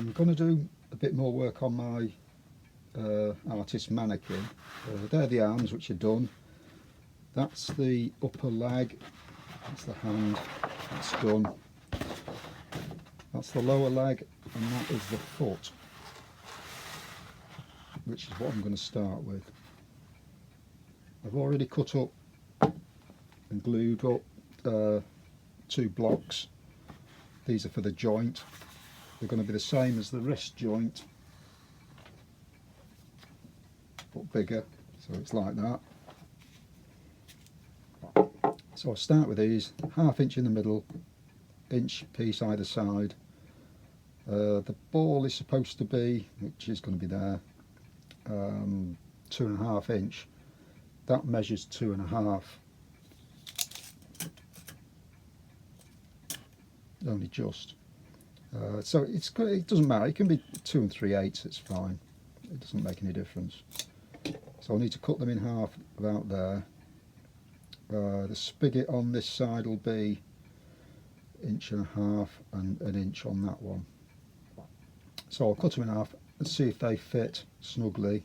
I'm going to do a bit more work on my artist mannequin. They're the arms, which are done. That's the upper leg, that's the hand, that's done. That's the lower leg, and that is the foot, which is what I'm going to start with. I've already cut up and glued up 2 blocks. These are for the joint. They're going to be the same as the wrist joint, but bigger, so it's like that. So I'll start with these, 1/2 inch in the middle, inch piece either side. The ball is supposed to be, which is going to be there, 2.5 inch. That measures 2.5. Only just. So it doesn't matter. It can be 2 3/8. It's fine. It doesn't make any difference. So I'll need to cut them in half about there. The spigot on this side will be 1.5 inches and 1 inch on that one. So I'll cut them in half and see if they fit snugly.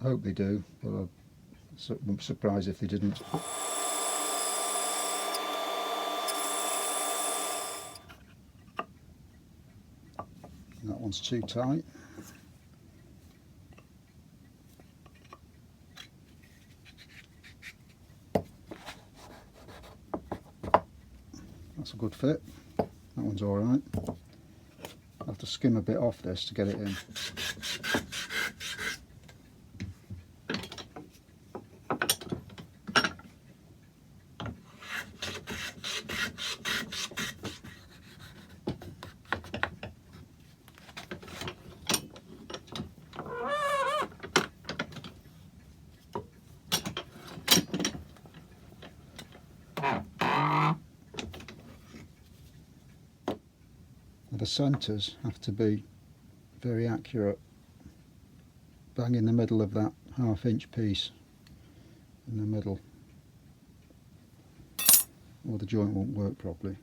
I hope they do, but I wouldn't be surprised if they didn't. And that one's too tight. That's a good fit. That one's alright. I'll have to skim a bit off this to get it in. The centres have to be very accurate, bang in the middle of that 1/2 inch piece in the middle, or the joint won't work properly.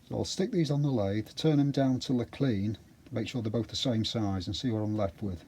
So I'll stick these on the lathe, turn them down till they're clean, make sure they're both the same size, and see what I'm left with.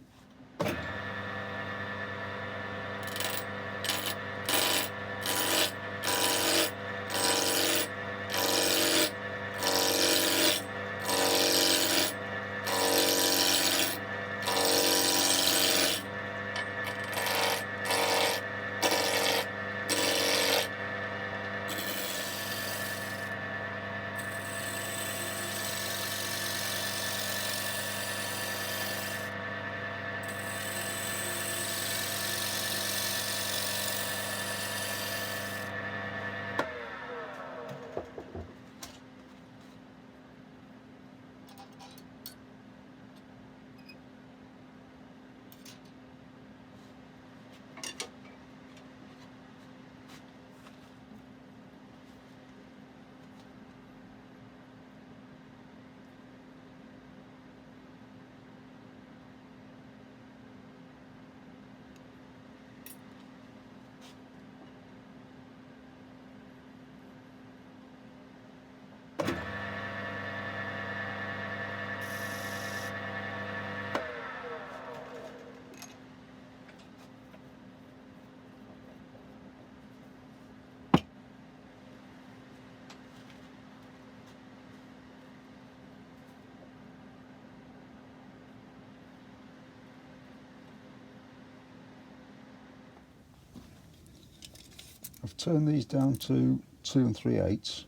I've turned these down to 2 3/8.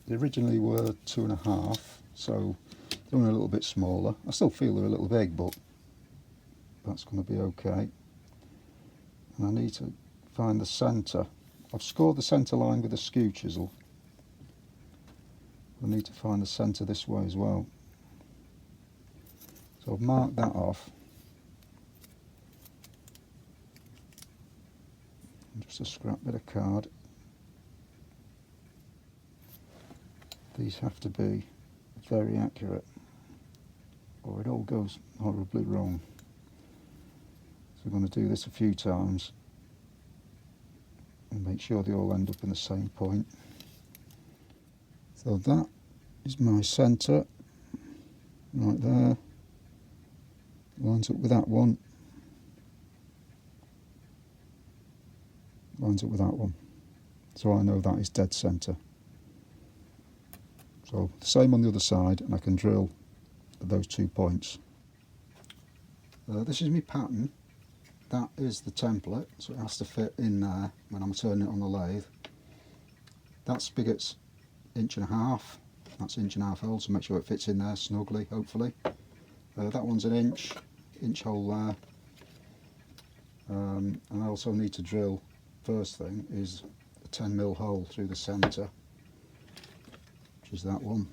They originally were 2.5, so they're only a little bit smaller. I still feel they're a little big, but that's going to be okay. And I need to find the centre. I've scored the centre line with a skew chisel. I need to find the centre this way as well. So I've marked that off. Just a scrap bit of card. These have to be very accurate, or it all goes horribly wrong. So we're going to do this a few times and make sure they all end up in the same point. So that is my centre. right there, lines up with that one, lines up with that one, so I know that is dead centre. So the same on the other side, and I can drill at those 2 points. This is my pattern. That is the template, so it has to fit in there when I'm turning it on the lathe. That spigot's 1.5 inches, that's 1.5 inch hole, so make sure it fits in there snugly, hopefully. That one's an inch hole there. And I also need to drill, first thing is a 10mm hole through the centre, which is that one.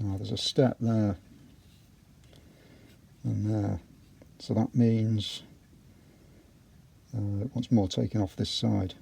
Now there's a step there and there, so that means it wants more taken off this side.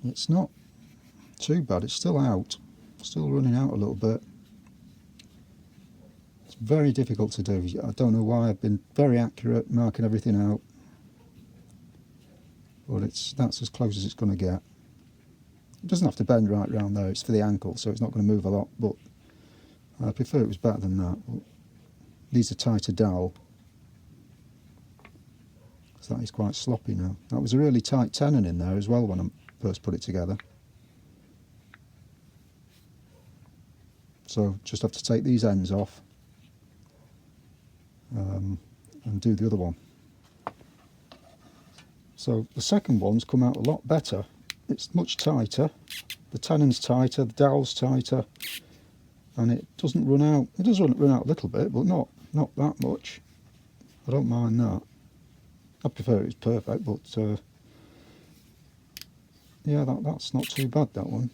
It's not too bad, it's still out, still running out a little bit. It's very difficult to do. I don't know why. I've been very accurate marking everything out, but that's as close as it's going to get. It doesn't have to bend right round there, it's for the ankle, so it's not going to move a lot, but I prefer it was better than that. But these are tighter dowel, so that is quite sloppy now. That was a really tight tenon in there as well when I first put it together. So just have to take these ends off and do the other one. So the second one's come out a lot better. It's much tighter, the tenon's tighter, the dowel's tighter, and it doesn't run out. It does run out a little bit, but not that much. I don't mind that. I prefer it was perfect, but yeah, that's not too bad, that one.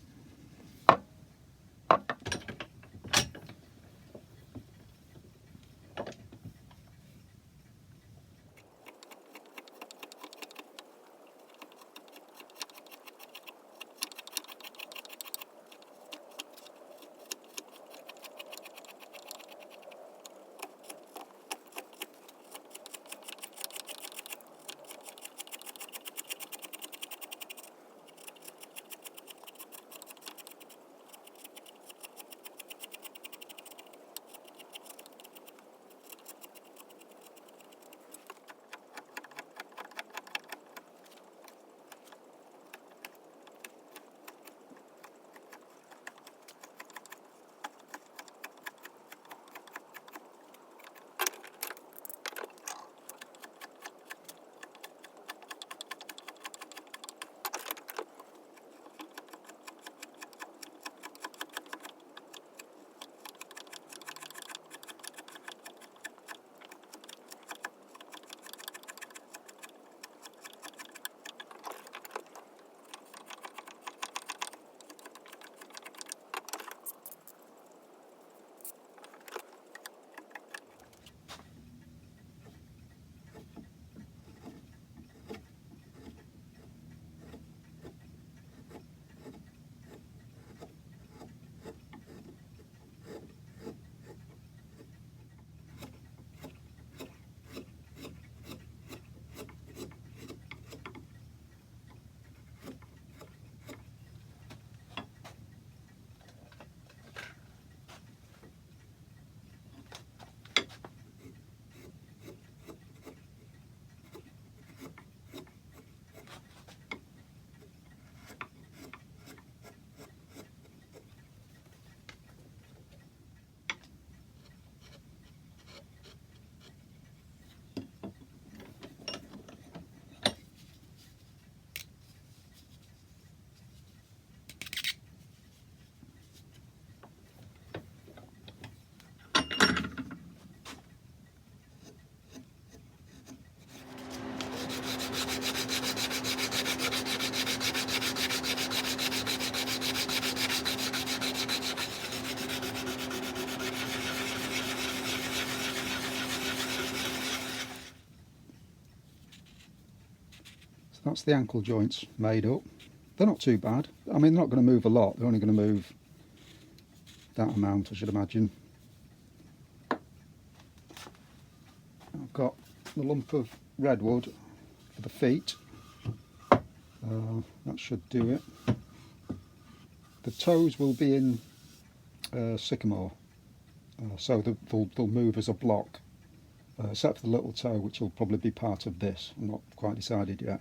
That's the ankle joints made up. They're not too bad. I mean, they're not going to move a lot. They're only going to move that amount, I should imagine. I've got the lump of redwood for the feet. That should do it. The toes will be in sycamore, so they'll move as a block, except for the little toe, which will probably be part of this. I'm not quite decided yet.